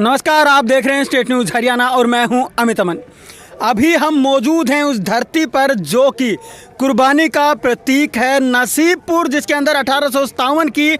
नमस्कार, आप देख रहे हैं स्टेट न्यूज़ हरियाणा और मैं हूं अमित अमन। अभी हम मौजूद हैं उस धरती पर जो कि कुर्बानी का प्रतीक है, नसीबपुर, जिसके अंदर 1857 की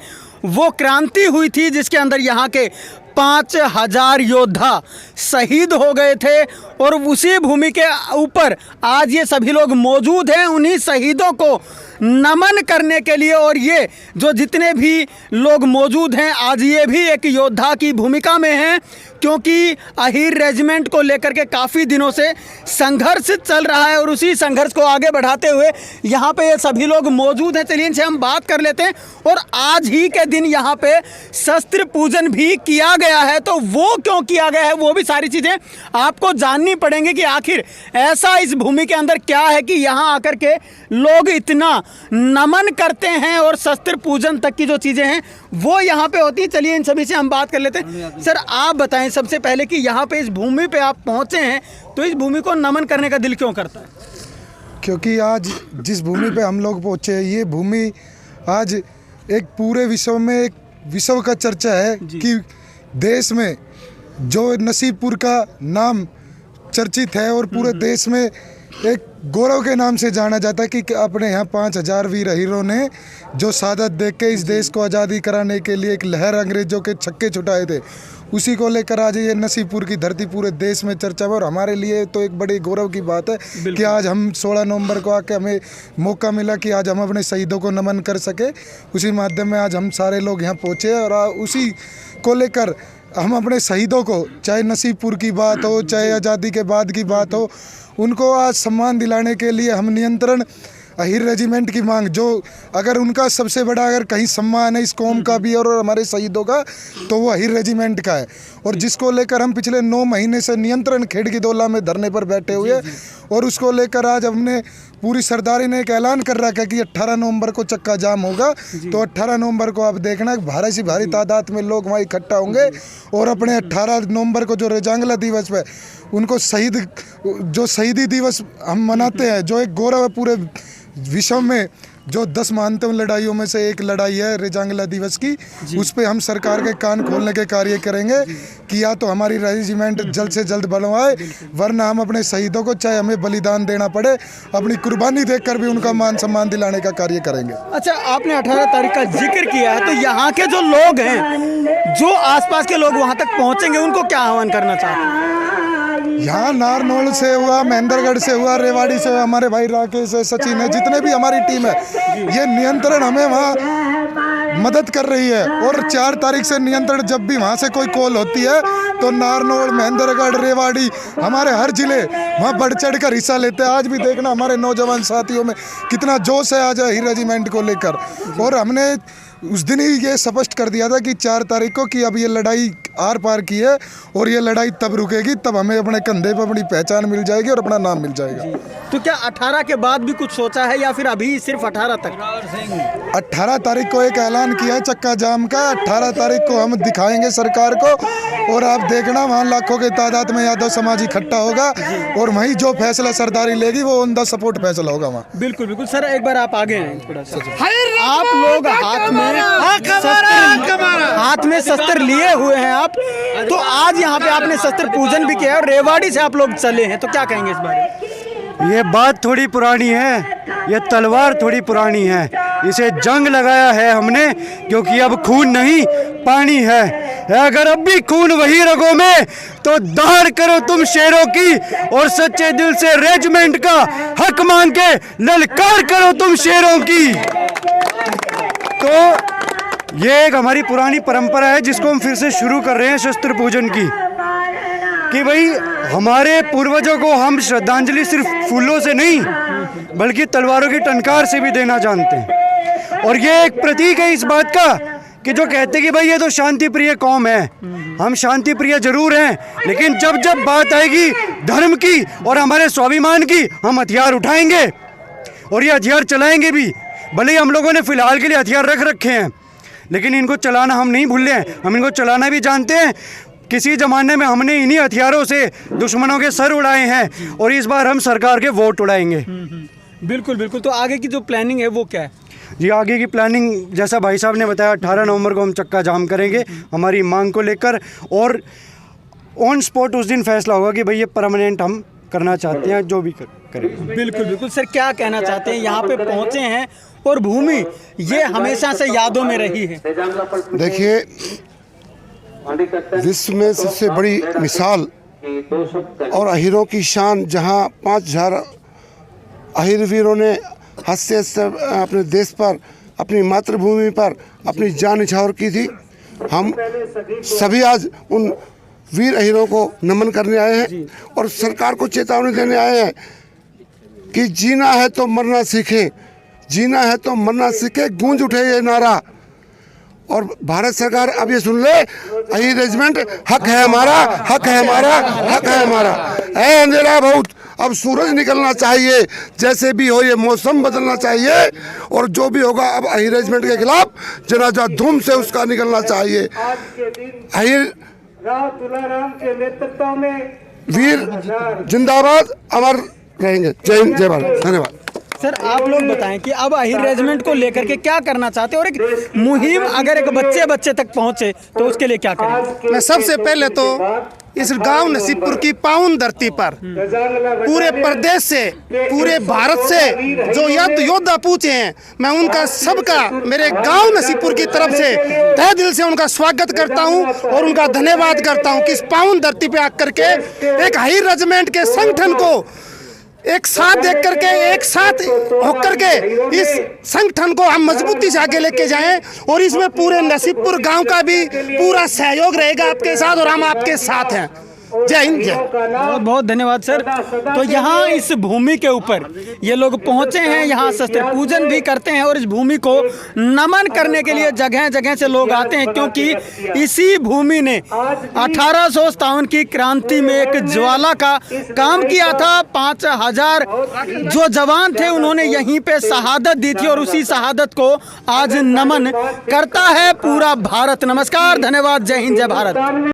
वो क्रांति हुई थी, जिसके अंदर यहाँ के 5000 योद्धा शहीद हो गए थे। और उसी भूमि के ऊपर आज ये सभी लोग मौजूद हैं उन्हीं शहीदों को नमन करने के लिए। और ये जो जितने भी लोग मौजूद हैं आज ये भी एक योद्धा की भूमिका में हैं, क्योंकि अहीर रेजिमेंट को लेकर के काफ़ी दिनों से संघर्ष चल रहा है और उसी संघर्ष को आगे बढ़ाते हुए यहाँ पे ये सभी लोग मौजूद हैं। चलिए इनसे हम बात कर लेते हैं। और आज ही के दिन यहाँ पे शस्त्र पूजन भी किया गया है, तो वो क्यों किया गया है वो भी सारी चीज़ें आपको जाननी पड़ेंगी कि आखिर ऐसा इस भूमि के अंदर क्या है कि यहाँ आकर के लोग इतना नमन करते हैं और शस्त्र पूजन तक की जो चीज़ें हैं वो यहाँ पे होती हैं। चलिए इन सभी से हम बात कर लेते हैं। सर आप बताएं सबसे पहले कि यहाँ पे इस भूमि पे आप पहुँचे हैं तो इस भूमि को नमन करने का दिल क्यों करता है? क्योंकि आज जिस भूमि पे हम लोग पहुँचे ये भूमि आज एक पूरे विश्व में एक विश्व का चर्चा है कि देश में जो नसीबपुर का नाम चर्चित है और पूरे देश में एक गौरव के नाम से जाना जाता है कि अपने यहाँ 5000 वीर हीरों ने जो शहादत दे के इस देश को आज़ादी कराने के लिए एक लहर अंग्रेजों के छक्के छुटाए थे, उसी को लेकर आज ये नसीबपुर की धरती पूरे देश में चर्चा में। और हमारे लिए तो एक बड़ी गौरव की बात है कि आज हम 16 नवंबर को आके हमें मौका मिला कि आज हम अपने शहीदों को नमन कर सके। उसी माध्यम में आज हम सारे लोग यहाँ पहुँचे और उसी को लेकर हम अपने शहीदों को, चाहे नसीबपुर की बात हो चाहे आज़ादी के बाद की बात हो, उनको आज सम्मान दिलाने के लिए हम नियंत्रण अहीर रेजिमेंट की मांग, जो अगर उनका सबसे बड़ा अगर कहीं सम्मान है इस कौम का भी और हमारे शहीदों का, तो वो अहीर रेजिमेंट का है। और जिसको लेकर हम पिछले 9 महीने से नियंत्रण खेड़ की दौला में धरने पर बैठे हुए और उसको लेकर आज हमने पूरी सरदारी ने एक ऐलान कर रखा है कि 18 नवंबर को चक्का जाम होगा। तो 18 नवंबर को आप देखना भारी से भारी तादाद में लोग वहाँ इकट्ठा होंगे और अपने 18 नवंबर को जो रेजांगला दिवस पे उनको जो शहीदी दिवस हम मनाते हैं, जो एक गौरव है पूरे विश्व में, जो 10 महानतम लड़ाइयों में से एक लड़ाई है रेजांगला दिवस की, उस पे हम सरकार के कान खोलने के कार्य करेंगे कि या तो हमारी रेजिमेंट जल्द से जल्द बनवाए, वरना हम अपने शहीदों को चाहे हमें बलिदान देना पड़े अपनी कुर्बानी देखकर भी उनका मान सम्मान दिलाने का कार्य करेंगे। अच्छा, आपने 18 तारीख का जिक्र किया है, तो यहाँ के जो लोग हैं, जो आसपास के लोग वहाँ तक पहुँचेंगे, उनको क्या आह्वान करना चाहते हैं? यहाँ नारनौल से हुआ, महेंद्रगढ़ से हुआ, रेवाड़ी से हुआ, हमारे भाई राकेश है, सचिन है, जितने भी हमारी टीम है, ये नियंत्रण हमें वहाँ मदद कर रही है। और 4 तारीख से नियंत्रण जब भी वहाँ से कोई कॉल होती है तो नारनौल, महेंद्रगढ़, रेवाड़ी, हमारे हर जिले वहाँ बढ़ चढ़ कर हिस्सा लेते हैं। आज भी देखना हमारे नौजवान साथियों में कितना जोश है आज हीर रेजिमेंट को लेकर। और हमने उस दिन ही ये स्पष्ट कर दिया था कि 4 तारीख को कि अब ये लड़ाई आर पार की है और ये लड़ाई तब रुकेगी तब हमें अपने कंधे पर अपनी पहचान मिल जाएगी और अपना नाम मिल जाएगा। तो क्या 18 के बाद भी कुछ सोचा है या फिर अभी सिर्फ 18 तक? 18 तारीख को एक ऐलान किया है चक्का जाम का। 18 तारीख को हम दिखाएंगे सरकार को और आप देखना वहाँ लाखों के तादाद में यादव समाज इकट्ठा होगा और वहीं जो फैसला सरदारी लेगी वो ऑन द सपोर्ट फैसला होगा वहाँ। बिल्कुल बिल्कुल। सर एक बार आप आगे हैं थोड़ा सा। आप लोग हाथ में शस्त्र लिए हुए हैं आप, तो आज यहाँ पे आपने शस्त्र पूजन भी किया है और रेवाड़ी से आप लोग चले हैं, तो क्या कहेंगे इस बारे में? ये बात थोड़ी पुरानी है, ये तलवार थोड़ी पुरानी है, इसे जंग लगाया है हमने क्योंकि अब खून नहीं पानी है। अगर अब भी खून वही रगों में तो दहाड़ करो तुम शेरों की और सच्चे दिल से रेजिमेंट का हक मांग के ललकार करो तुम शेरों की। तो ये एक हमारी पुरानी परंपरा है जिसको हम फिर से शुरू कर रहे हैं शस्त्र पूजन की, कि भाई हमारे पूर्वजों को हम श्रद्धांजलि सिर्फ फूलों से नहीं बल्कि तलवारों की टंकार से भी देना जानते हैं। और ये एक प्रतीक है इस बात का कि जो कहते हैं कि भाई ये तो शांति प्रिय कौम है, हम शांति प्रिय जरूर हैं, लेकिन जब जब बात आएगी धर्म की और हमारे स्वाभिमान की, हम हथियार उठाएंगे और ये हथियार चलाएंगे भी। भले ही हम लोगों ने फिलहाल के लिए हथियार रख रखे हैं, लेकिन इनको चलाना हम नहीं भूले हैं, हम इनको चलाना भी जानते हैं। किसी ज़माने में हमने इन्हीं हथियारों से दुश्मनों के सर उड़ाए हैं और इस बार हम सरकार के वोट उड़ाएंगे। बिल्कुल बिल्कुल। तो आगे की जो प्लानिंग है वो क्या है? जी, आगे की प्लानिंग जैसा भाई साहब ने बताया 18 नवंबर को हम चक्का जाम करेंगे हमारी मांग को लेकर। और ऑन स्पॉट उस दिन फैसला होगा कि भाई ये परमानेंट हम करना चाहते हैं, जो भी करेंगे। बिल्कुल बिल्कुल सर, क्या कहना चाहते हैं? यहाँ पे पहुँचे हैं और भूमि ये हमेशा से यादों में रही है। देखिए, विश्व में सबसे बड़ी मिसाल और अहीरों की शान, जहां 5000 अहीर वीरों ने हंसते हंसते अपने देश पर, अपनी मातृभूमि पर अपनी जान न्यौछावर की थी। हम सभी आज उन वीर अहीरों को नमन करने आए हैं और सरकार को चेतावनी देने आए हैं कि जीना है तो मरना सीखें, जीना है तो मरना सीखें, गूंज उठे ये नारा। और भारत सरकार अब ये सुन ले, अहीर रेजिमेंट हक है हमारा, हक है हमारा, हक है हमारा। है अंधेरा बहुत, अब सूरज निकलना चाहिए, जैसे भी हो ये मौसम बदलना चाहिए, और जो भी होगा अब अहीर रेजिमेंट के खिलाफ जनाजा धूम से उसका निकलना चाहिए। अहीर तुलाराम के नेतृत्व में वीर जिंदाबाद, अमर रहेंगे। जय हिंद, जय भारत, धन्यवाद। सर आप लोग बताएं कि अब अहीर रेजिमेंट को लेकर के क्या करना चाहते हैं, और एक मुहिम अगर एक बच्चे तक पहुंचे तो उसके लिए क्या करें? मैं सबसे पहले तो इस गांव नसीबपुर की पावन धरती पर पूरे प्रदेश से, पूरे भारत से जो योद्धा पूछे हैं, मैं उनका सबका मेरे गांव नसीबपुर की तरफ से तहे दिल से उनका स्वागत करता हूं और उनका धन्यवाद करता हूं कि इस पावन धरती पे आकर के एक अहीर रेजिमेंट के संगठन को एक साथ देख करके, एक साथ होकर के इस संगठन को हम मजबूती से आगे लेके जाएं, और इसमें पूरे नसीबपुर गांव का भी पूरा सहयोग रहेगा आपके साथ, और हम आपके साथ हैं। जय हिंद, जय। बहुत बहुत धन्यवाद सर। तो यहाँ इस भूमि के ऊपर ये लोग पहुँचे हैं, यहाँ शस्त्र पूजन भी करते हैं और इस भूमि को नमन करने के लिए जगह जगह से लोग आते हैं, क्योंकि इसी भूमि ने 1857 की क्रांति में एक ज्वाला का काम किया था। 5000 जो जवान थे उन्होंने यहीं पे शहादत दी थी, और उसी शहादत को आज नमन करता है पूरा भारत। नमस्कार, धन्यवाद, जय हिंद, जय भारत।